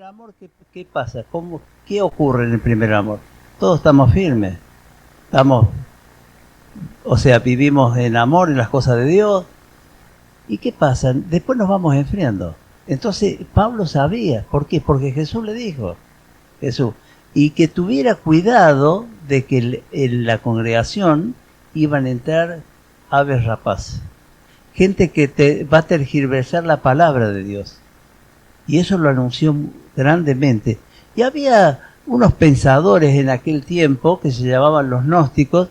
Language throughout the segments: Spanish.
El amor, ¿qué pasa? ¿Qué ocurre en el primer amor? Todos estamos firmes, estamos, o sea, vivimos en amor, en las cosas de Dios. ¿Y qué pasa? Después nos vamos enfriando. Entonces Pablo sabía, ¿por qué? Porque Jesús le dijo, Jesús, y que tuviera cuidado de que en la congregación iban a entrar aves rapaces, gente que te va a tergiversar la palabra de Dios. Y eso lo anunció grandemente. Y había unos pensadores en aquel tiempo que se llamaban los gnósticos,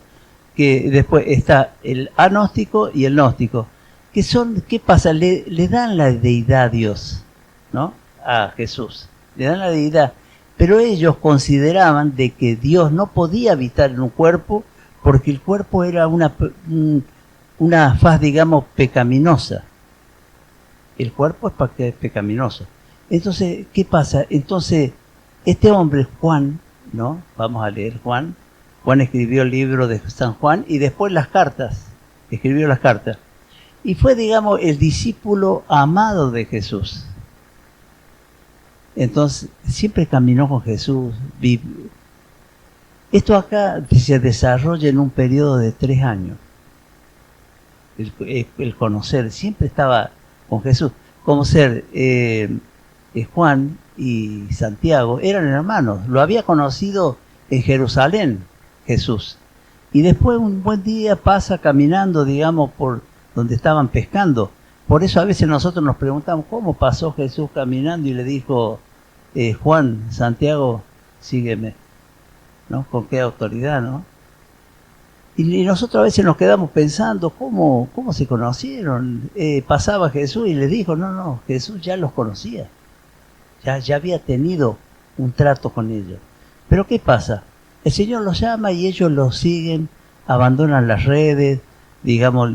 que después está el agnóstico y el gnóstico, que son, ¿qué pasa? Le dan la deidad a Dios, ¿no? A Jesús, le dan la deidad, pero ellos consideraban de que Dios no podía habitar en un cuerpo porque el cuerpo era una faz, digamos, pecaminosa. El cuerpo es pecaminoso. Entonces, ¿qué pasa? Entonces, este hombre, Juan, ¿no? Vamos a leer Juan. Juan escribió el libro de San Juan y después las cartas. Escribió las cartas. Y fue, digamos, el discípulo amado de Jesús. Entonces, siempre caminó con Jesús. Esto acá se desarrolla en un periodo de 3 años. El conocer, siempre estaba con Jesús. Como ser Juan y Santiago eran hermanos, lo había conocido en Jerusalén Jesús, y después un buen día pasa caminando, digamos, por donde estaban pescando. Por eso a veces nosotros nos preguntamos cómo pasó Jesús caminando y le dijo Juan, Santiago, sígueme, ¿no? ¿Con qué autoridad, no? Y nosotros a veces nos quedamos pensando cómo se conocieron. Pasaba Jesús y le dijo, no, Jesús ya los conocía. Ya había tenido un trato con ellos. Pero ¿qué pasa? El Señor los llama y ellos los siguen, abandonan las redes, digamos,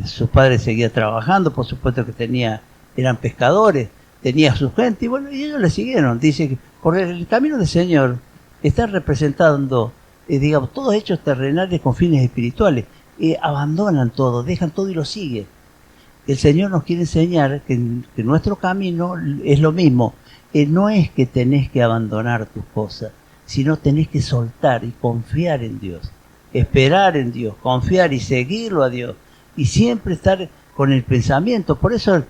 su padre seguía trabajando, por supuesto que eran pescadores, tenía su gente, y bueno, y ellos le siguieron. Dice que por el camino del Señor está representando, digamos, todos hechos terrenales con fines espirituales. Abandonan todo, dejan todo y lo siguen. El Señor nos quiere enseñar que nuestro camino es lo mismo. No es que tenés que abandonar tus cosas, sino tenés que soltar y confiar en Dios, esperar en Dios, confiar y seguirlo a Dios, y siempre estar con el pensamiento. Por eso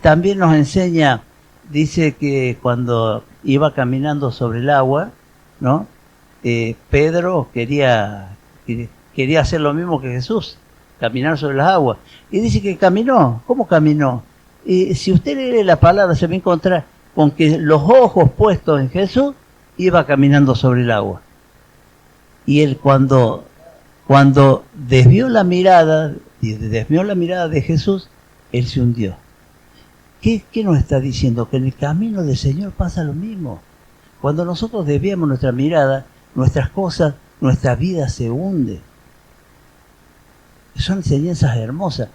también nos enseña, dice que cuando iba caminando sobre el agua, ¿no? Pedro quería hacer lo mismo que Jesús, caminar sobre las aguas, y dice que caminó. ¿Cómo caminó? Si usted lee la palabra se va a encontrar con que los ojos puestos en Jesús iba caminando sobre el agua. Y él cuando desvió la mirada de Jesús, él se hundió. ¿Qué nos está diciendo? Que en el camino del Señor pasa lo mismo. Cuando nosotros desviamos nuestra mirada, nuestras cosas, nuestra vida se hunde. Son enseñanzas hermosas.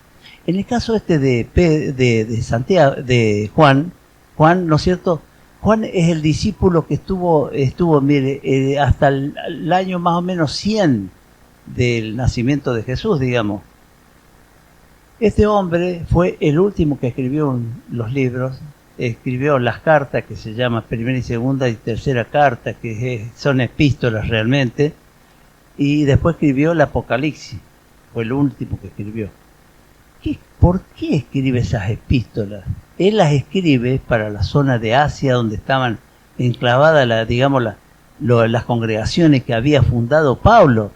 En el caso de Santiago, de Juan, ¿no es cierto? Juan es el discípulo que estuvo mire, hasta el año más o menos 100 del nacimiento de Jesús, digamos. Este hombre fue el último que escribió los libros, escribió las cartas que se llaman primera y segunda y tercera carta, que son epístolas realmente, y después escribió el Apocalipsis, fue el último que escribió. ¿Por qué escribe esas epístolas? Él las escribe para la zona de Asia donde estaban enclavadas las congregaciones que había fundado Pablo.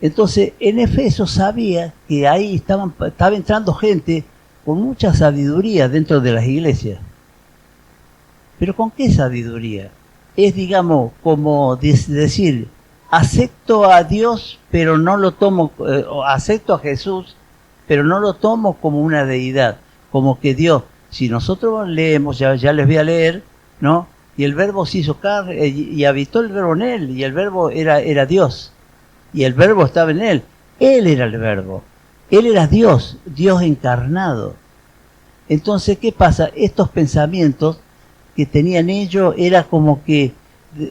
Entonces, en Efeso sabía que ahí estaba entrando gente con mucha sabiduría dentro de las iglesias. ¿Pero con qué sabiduría? Es, digamos, como decir, acepto a Dios, pero no lo tomo, acepto a Jesús, pero no lo tomo como una deidad, como que Dios, si nosotros leemos, ya les voy a leer, ¿no? Y el verbo se hizo carne y habitó el verbo en él, y el verbo era Dios, y el verbo estaba en él era el verbo, él era Dios encarnado. Entonces, ¿qué pasa? Estos pensamientos que tenían ellos era como que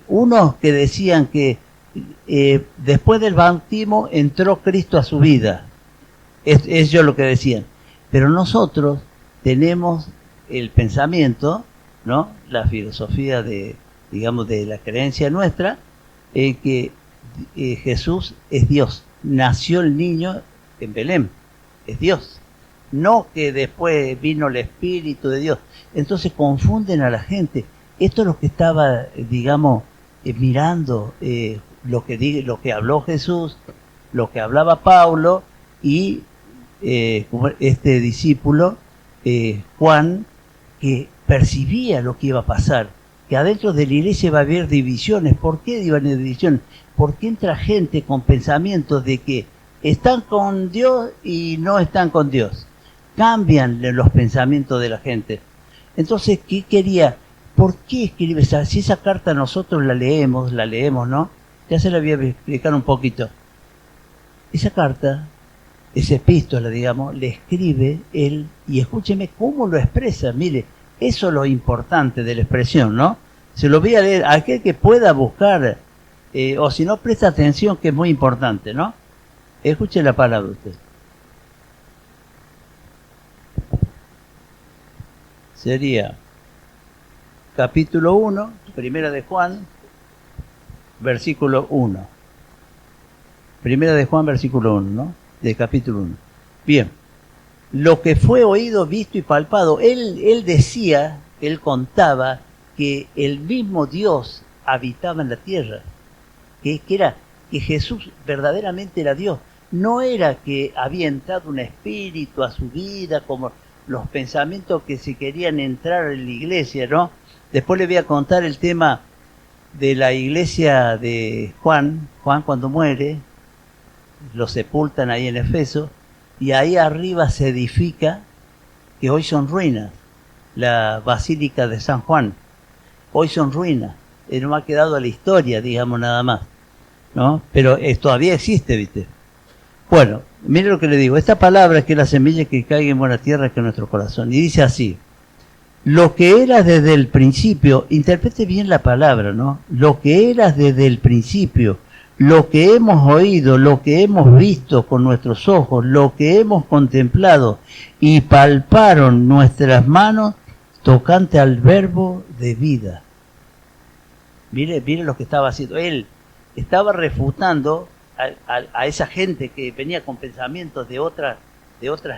unos que decían que después del bautismo entró Cristo a su vida. Es ellos lo que decían. Pero nosotros tenemos el pensamiento ¿no? La filosofía de, digamos, de la creencia nuestra, que Jesús es Dios. Nació el niño en Belén, es Dios. No que después vino el Espíritu de Dios. Entonces confunden a la gente. Esto es lo que estaba, digamos, mirando lo que habló Jesús, lo que hablaba Pablo y este discípulo, Juan, que percibía lo que iba a pasar, que adentro de la iglesia va a haber divisiones. ¿Por qué iban a haber divisiones? Porque entra gente con pensamientos de que están con Dios y no están con Dios. Cambian los pensamientos de la gente. Entonces, ¿qué quería? ¿Por qué escribe esa? Si esa carta nosotros la leemos, ¿no? Ya se la voy a explicar un poquito. Esa carta, esa epístola, digamos, le escribe él, y escúcheme cómo lo expresa. Mire, eso es lo importante de la expresión, ¿no? Se lo voy a leer a aquel que pueda buscar, o si no, presta atención, que es muy importante, ¿no? Escuche la palabra usted. Sería capítulo 1, primera de Juan, versículo 1. Primera de Juan, versículo 1, ¿no? De capítulo 1. Bien. Lo que fue oído, visto y palpado. Él decía, él contaba que el mismo Dios habitaba en la tierra. Que Jesús verdaderamente era Dios. No era que había entrado un espíritu a su vida, como los pensamientos que se querían entrar en la iglesia, ¿no? Después le voy a contar el tema de la iglesia de Juan. Juan, cuando muere, lo sepultan ahí en Efeso, y ahí arriba se edifica, que hoy son ruinas, la Basílica de San Juan. Hoy son ruinas, no ha quedado la historia, digamos, nada más, ¿no? Pero todavía existe, ¿viste? Bueno, mire lo que le digo. Esta palabra es que la semilla que caiga en buena tierra, que en nuestro corazón. Y dice así: lo que era desde el principio, interprete bien la palabra, ¿no? Lo que era desde el principio, lo que hemos oído, lo que hemos visto con nuestros ojos, lo que hemos contemplado y palparon nuestras manos tocante al verbo de vida. Mire lo que estaba haciendo. Él estaba refutando a esa gente que venía con pensamientos de otras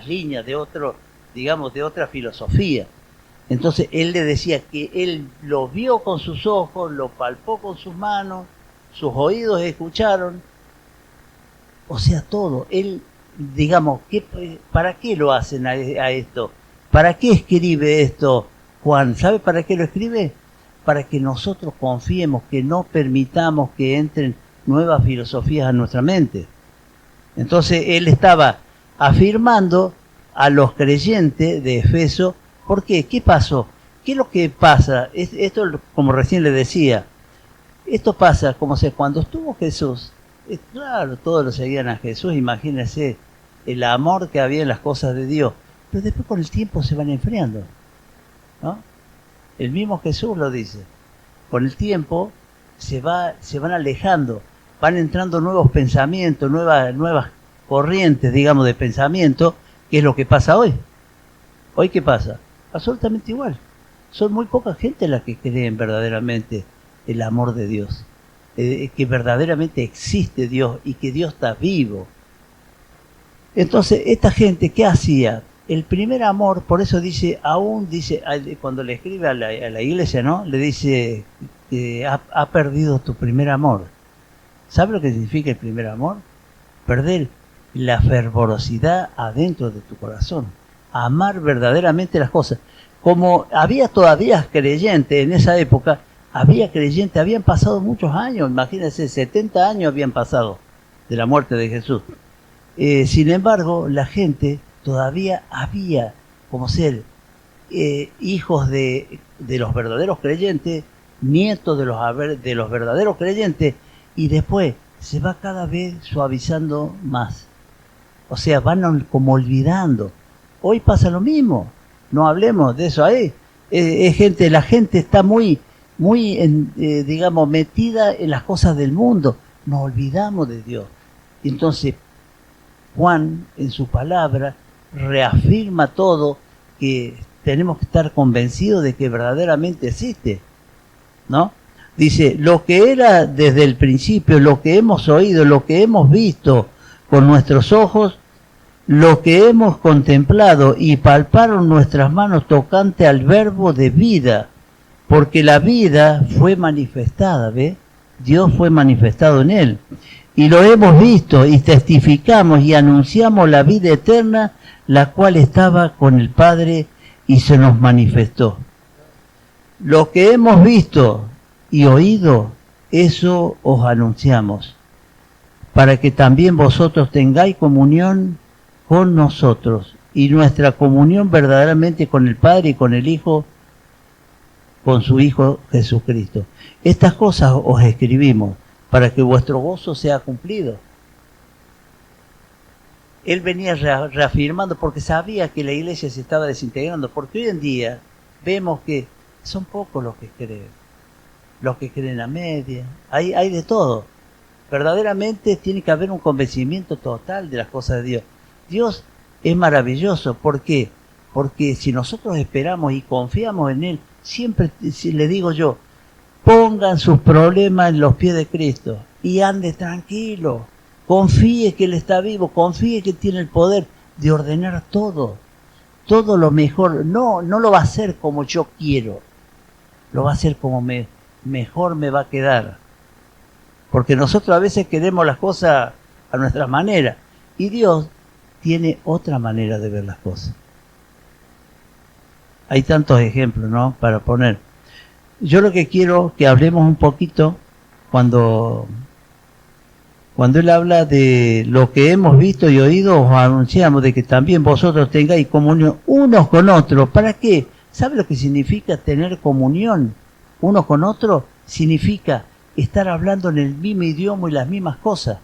líneas, de otra filosofía. Entonces él le decía que él lo vio con sus ojos, lo palpó con sus manos, sus oídos escucharon, o sea, todo. Él, digamos, ¿para qué lo hacen a esto? ¿Para qué escribe esto Juan? ¿Sabe para qué lo escribe? Para que nosotros confiemos, que no permitamos que entren nuevas filosofías a nuestra mente. Entonces él estaba afirmando a los creyentes de Efeso. ¿Por qué? ¿Qué pasó? ¿Qué es lo que pasa? Esto, como recién le decía, esto pasa como cuando estuvo Jesús. Claro, todos lo seguían a Jesús. Imagínense el amor que había en las cosas de Dios. Pero después con el tiempo se van enfriando, ¿no? El mismo Jesús lo dice. Con el tiempo se van alejando, van entrando nuevos pensamientos, nuevas corrientes, digamos, de pensamiento, que es lo que pasa hoy. ¿Hoy qué pasa? Absolutamente igual. Son muy poca gente las que creen verdaderamente el amor de Dios, que verdaderamente existe Dios y que Dios está vivo. Entonces, esta gente, ¿qué hacía? El primer amor, por eso dice, cuando le escribe a la iglesia, ¿no? Le dice que ha perdido tu primer amor. ¿Sabe lo que significa el primer amor? Perder la fervorosidad adentro de tu corazón. Amar verdaderamente las cosas. Como había todavía creyentes en esa época, habían pasado muchos años, imagínense, 70 años habían pasado de la muerte de Jesús. Sin embargo, la gente todavía había, como ser hijos de los verdaderos creyentes, nietos de los verdaderos creyentes, y después se va cada vez suavizando más. O sea, van como olvidando. Hoy pasa lo mismo. No hablemos de eso ahí. La gente está muy digamos, metida en las cosas del mundo. Nos olvidamos de Dios. Entonces, Juan, en su palabra, reafirma todo, que tenemos que estar convencidos de que verdaderamente existe, ¿no? Dice, lo que era desde el principio, lo que hemos oído, lo que hemos visto con nuestros ojos, lo que hemos contemplado y palparon nuestras manos tocante al verbo de vida, porque la vida fue manifestada, ¿ve? Dios fue manifestado en él. Y lo hemos visto y testificamos y anunciamos la vida eterna, la cual estaba con el Padre y se nos manifestó. Lo que hemos visto y oído, eso os anunciamos, para que también vosotros tengáis comunión con nosotros, y nuestra comunión verdaderamente con el Padre y con el Hijo, con su Hijo Jesucristo. Estas cosas os escribimos para que vuestro gozo sea cumplido. Él venía reafirmando porque sabía que la iglesia se estaba desintegrando, porque hoy en día vemos que son pocos los que creen a media, hay de todo. Verdaderamente tiene que haber un convencimiento total de las cosas de Dios. Dios es maravilloso. ¿Por qué? Porque si nosotros esperamos y confiamos en Él, siempre le digo yo, pongan sus problemas en los pies de Cristo y ande tranquilo. Confíe que Él está vivo, confíe que tiene el poder de ordenar todo lo mejor. No lo va a hacer como yo quiero, lo va a hacer como mejor me va a quedar. Porque nosotros a veces queremos las cosas a nuestra manera y Dios tiene otra manera de ver las cosas. Hay tantos ejemplos, ¿no?, para poner. Yo lo que quiero que hablemos un poquito cuando Él habla de lo que hemos visto y oído, os anunciamos de que también vosotros tengáis comunión unos con otros. ¿Para qué? ¿Sabe lo que significa tener comunión uno con otro? Significa estar hablando en el mismo idioma y las mismas cosas.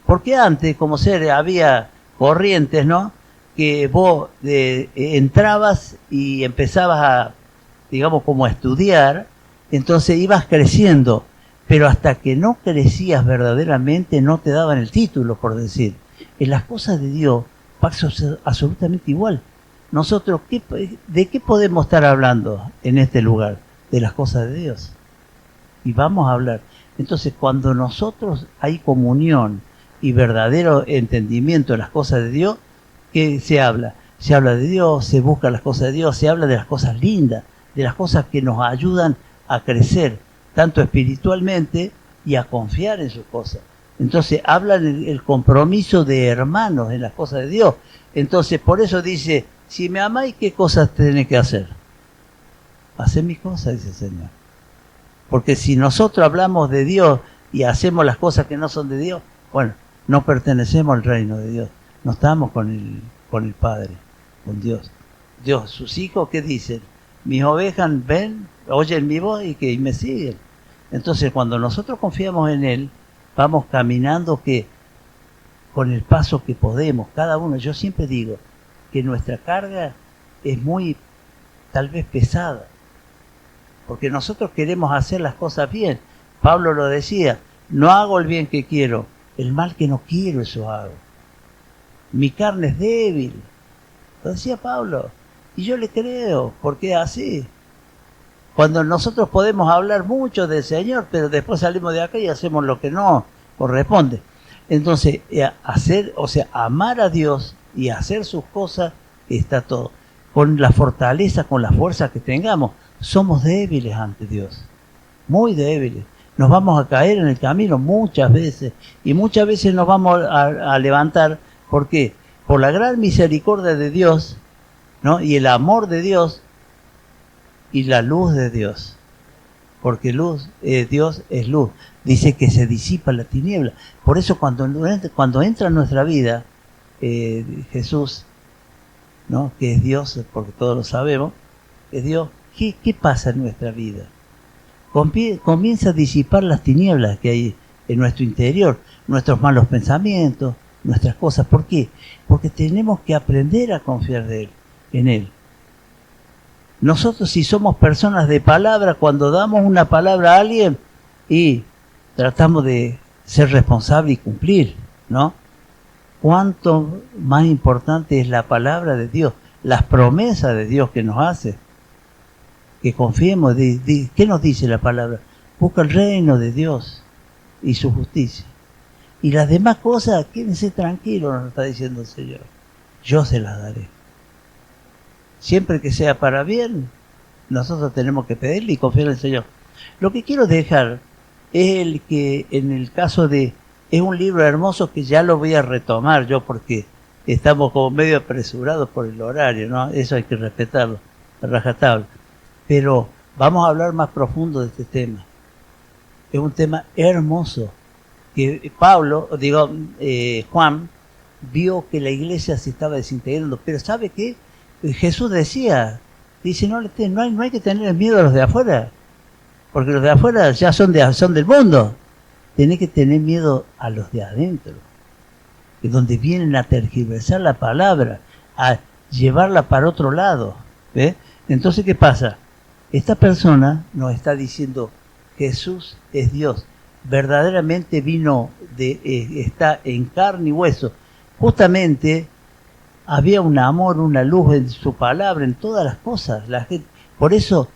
Porque antes, como había corrientes, ¿no?, que vos entrabas y empezabas a, digamos, como a estudiar, entonces ibas creciendo, pero hasta que no crecías verdaderamente no te daban el título, por decir. En las cosas de Dios pasa absolutamente igual. Nosotros, ¿de qué podemos estar hablando en este lugar? De las cosas de Dios. Y vamos a hablar. Entonces, cuando nosotros hay comunión y verdadero entendimiento de las cosas de Dios, ¿qué se habla? Se habla de Dios, se busca las cosas de Dios, se habla de las cosas lindas, de las cosas que nos ayudan a crecer, tanto espiritualmente y a confiar en sus cosas. Entonces, hablan el compromiso de hermanos en las cosas de Dios. Entonces, por eso dice, si me amáis, ¿qué cosas tenés que hacer? Haced mis cosas, dice el Señor. Porque si nosotros hablamos de Dios y hacemos las cosas que no son de Dios, bueno, no pertenecemos al reino de Dios. No estamos con el Padre, con Dios. Dios, sus hijos, ¿qué dicen? Mis ovejas ven, oyen mi voz y me siguen. Entonces, cuando nosotros confiamos en Él, vamos caminando con el paso que podemos, cada uno. Yo siempre digo que nuestra carga es muy, tal vez pesada, porque nosotros queremos hacer las cosas bien. Pablo lo decía, no hago el bien que quiero, el mal que no quiero, eso hago. Mi carne es débil, lo decía Pablo, y yo le creo, porque es así. Cuando nosotros podemos hablar mucho del Señor, pero después salimos de acá y hacemos lo que no corresponde. Entonces, amar a Dios y hacer sus cosas, está todo. Con la fortaleza, con la fuerza que tengamos, somos débiles ante Dios, muy débiles. Nos vamos a caer en el camino muchas veces, y muchas veces nos vamos a levantar. ¿Por qué? Por la gran misericordia de Dios, ¿no?, y el amor de Dios y la luz de Dios. Porque Dios es luz. Dice que se disipa la tiniebla. Por eso cuando entra en nuestra vida Jesús, ¿no?, que es Dios, porque todos lo sabemos, es Dios, ¿qué pasa en nuestra vida? Comienza a disipar las tinieblas que hay en nuestro interior, nuestros malos pensamientos, nuestras cosas. ¿Por qué? Porque tenemos que aprender a confiar en Él. Nosotros, si somos personas de palabra, cuando damos una palabra a alguien y tratamos de ser responsables y cumplir, ¿no? ¿Cuánto más importante es la palabra de Dios? las promesas de Dios que nos hace, que confiemos. ¿Qué nos dice la palabra? Busca el reino de Dios y su justicia. Y las demás cosas, quédense tranquilos, nos está diciendo el Señor. Yo se las daré. Siempre que sea para bien, nosotros tenemos que pedirle y confiar en el Señor. Lo que quiero dejar es el que, en el caso de, es un libro hermoso que ya lo voy a retomar yo porque estamos como medio apresurados por el horario, ¿no? Eso hay que respetarlo, a rajatabla. Pero vamos a hablar más profundo de este tema. Es un tema hermoso. Que Juan vio que la iglesia se estaba desintegrando. Pero ¿sabe qué? Jesús dice, no hay que tener miedo a los de afuera. Porque los de afuera ya son del mundo. Tenés que tener miedo a los de adentro. Que donde vienen a tergiversar la palabra, a llevarla para otro lado. ¿Ve? Entonces, ¿qué pasa? Esta persona nos está diciendo, Jesús es Dios. Verdaderamente vino, está en carne y hueso. Justamente había un amor, una luz en su palabra, en todas las cosas. La gente, por eso,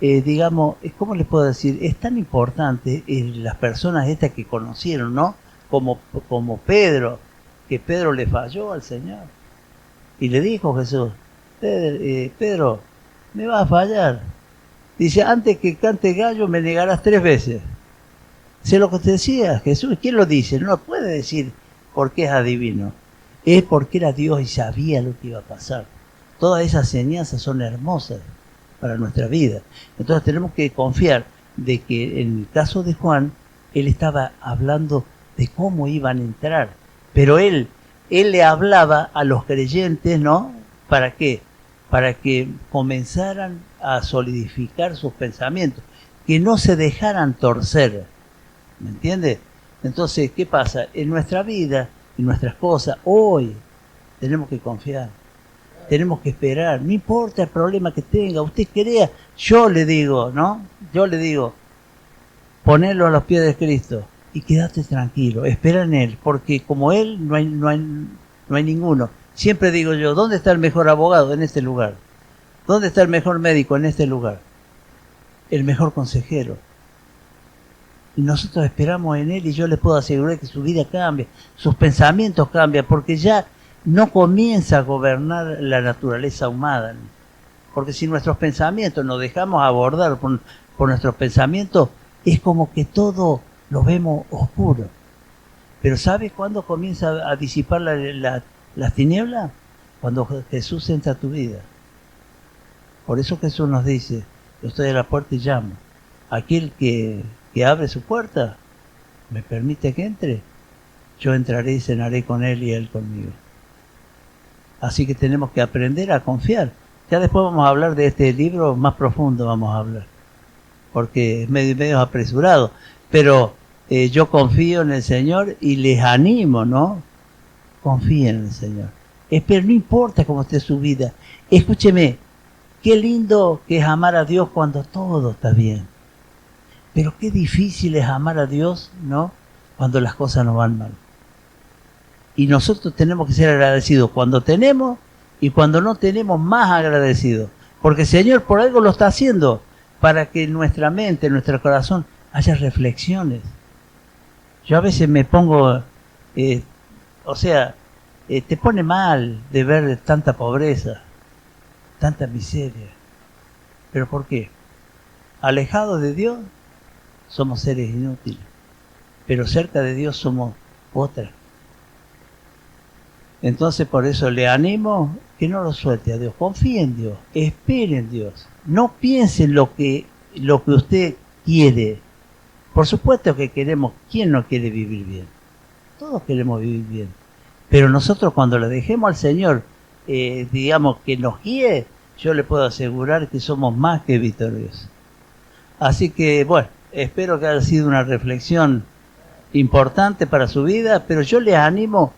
digamos, ¿cómo les puedo decir? Es tan importante las personas estas que conocieron, ¿no? Como Pedro, que Pedro le falló al Señor. Y le dijo Jesús, Pedro, me vas a fallar. Dice, antes que cante gallo me negarás 3 veces. Sé lo que te decía Jesús. ¿Quién lo dice? No lo puede decir porque es adivino. Es porque era Dios y sabía lo que iba a pasar. Todas esas enseñanzas son hermosas para nuestra vida. Entonces tenemos que confiar de que en el caso de Juan, él estaba hablando de cómo iban a entrar. Pero él le hablaba a los creyentes, ¿no? ¿Para qué? Para que comenzaran a solidificar sus pensamientos, que no se dejaran torcer. ¿Me entiende? Entonces, ¿qué pasa? En nuestra vida, en nuestras cosas, hoy tenemos que confiar, tenemos que esperar, no importa el problema que tenga, usted crea, yo le digo, ¿no? Yo le digo, ponerlo a los pies de Cristo y quédate tranquilo, espera en Él, porque como Él no hay ninguno. Siempre digo yo, ¿dónde está el mejor abogado? En este lugar. ¿Dónde está el mejor médico? En este lugar. El mejor consejero. Y nosotros esperamos en Él y yo les puedo asegurar que su vida cambia, sus pensamientos cambian, porque ya no comienza a gobernar la naturaleza humana. Porque si nuestros pensamientos nos dejamos abordar por nuestros pensamientos, es como que todo lo vemos oscuro. Pero ¿sabes cuándo comienza a disipar las tinieblas? Cuando Jesús entra a tu vida. Por eso Jesús nos dice, yo estoy a la puerta y llamo. Aquel que abre su puerta, me permite que entre, yo entraré y cenaré con él y él conmigo. Así que tenemos que aprender a confiar. Ya después vamos a hablar de este libro más profundo, vamos a hablar, porque es medio apresurado, pero yo confío en el Señor y les animo, ¿no? Confíen en el Señor. Pero no importa cómo esté su vida. Escúcheme, qué lindo que es amar a Dios cuando todo está bien. Pero qué difícil es amar a Dios, ¿no? Cuando las cosas no van mal. Y nosotros tenemos que ser agradecidos cuando tenemos y cuando no tenemos, más agradecidos. Porque el Señor por algo lo está haciendo, para que en nuestra mente, en nuestro corazón, haya reflexiones. Yo a veces me pongo, te pone mal de ver tanta pobreza, tanta miseria. ¿Pero por qué? Alejados de Dios, somos seres inútiles, pero cerca de Dios somos otra. Entonces por eso le animo que no lo suelte a Dios, confíe en Dios, espere en Dios, no piense en lo que usted quiere. Por supuesto que queremos, ¿quién no quiere vivir bien? Todos queremos vivir bien, pero nosotros cuando le dejemos al Señor, digamos que nos guíe, yo le puedo asegurar que somos más que victoriosos. Así que bueno, espero que haya sido una reflexión importante para su vida, pero yo les animo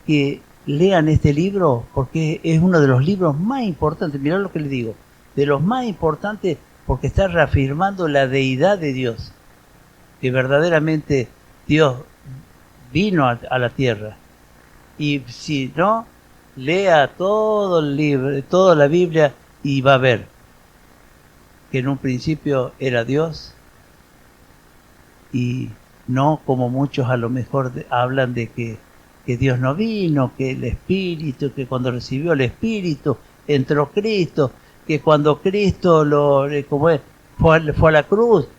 que lean este libro porque es uno de los libros más importantes. Mirá lo que les digo, de los más importantes, porque está reafirmando la deidad de Dios, que verdaderamente Dios vino a la tierra. Y si no, lea todo el libro, toda la Biblia y va a ver que en un principio era Dios y no como muchos a lo mejor hablan de que Dios no vino, que el Espíritu, que cuando recibió el Espíritu entró Cristo, que cuando Cristo fue a la cruz,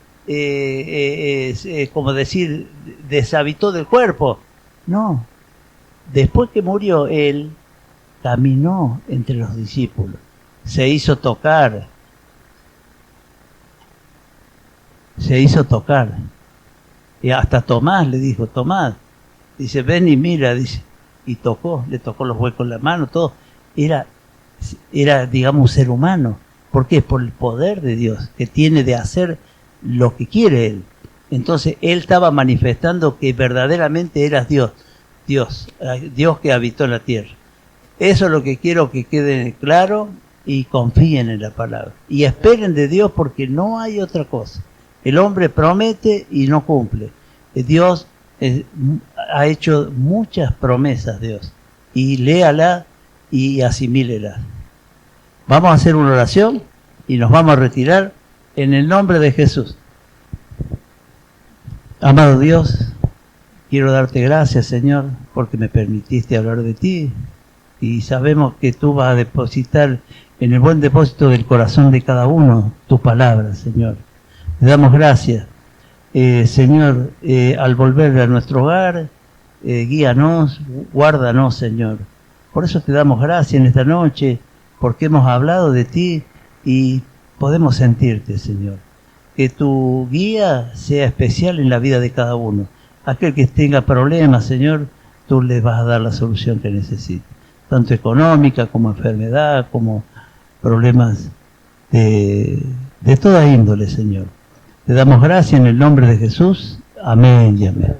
como decir, deshabitó del cuerpo. No, después que murió Él, caminó entre los discípulos, se hizo tocar, y hasta Tomás le dijo, Tomás, dice, ven y mira, dice, y le tocó los huecos en la mano, todo. Era, digamos, un ser humano. ¿Por qué? Por el poder de Dios, que tiene de hacer lo que quiere Él. Entonces, Él estaba manifestando que verdaderamente eras Dios que habitó en la tierra. Eso es lo que quiero que quede claro y confíen en la palabra. Y esperen de Dios porque no hay otra cosa. El hombre promete y no cumple. Dios ha hecho muchas promesas, Dios, y léala y asimílela. Vamos a hacer una oración y nos vamos a retirar en el nombre de Jesús. Amado Dios, quiero darte gracias, Señor, porque me permitiste hablar de ti y sabemos que tú vas a depositar en el buen depósito del corazón de cada uno tu palabra, Señor. Te damos gracias. Señor, al volver a nuestro hogar, guíanos, guárdanos, Señor. Por eso te damos gracias en esta noche, porque hemos hablado de ti y podemos sentirte, Señor. Que tu guía sea especial en la vida de cada uno. Aquel que tenga problemas, Señor, tú le vas a dar la solución que necesita, tanto económica como enfermedad, como problemas de toda índole, Señor. Te damos gracias en el nombre de Jesús. Amén y amén.